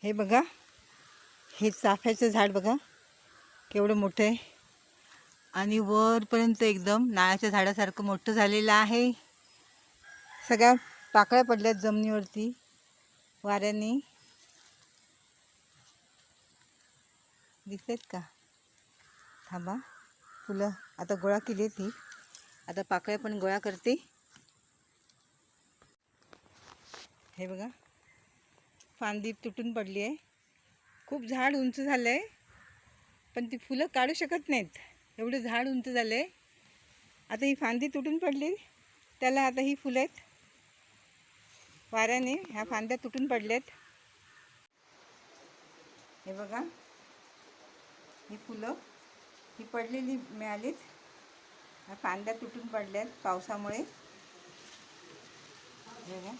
हे बघा, हे चाफ्याचं झाड बघा केवढं मोठं आहे आणि वरपर्यंत एकदम नाळाच्या झाडासारखं मोठं झालेलं आहे. सगळ्या पाकळ्या पडल्यात जमिनीवरती वाऱ्याने. दिसत का? थांबा, फुलं आता गोळा केली ती, आता पाकळ्या पण गोळा करते. हे बघा, फांदी तुटून पडली आहे. खूप झाड उंच झालं आहे, पण ती फुलं काढू शकत नाहीत, एवढं झाड उंच झालं आहे. आता ही फांदी तुटून पडली, त्याला आता ही फुलं आहेत. वाऱ्याने ह्या फांद्या तुटून पडल्यात. हे बघा, ही फुलं ही पडलेली मिळालीत. ह्या फांद्या तुटून पडल्यात पावसामुळे. हे बघा.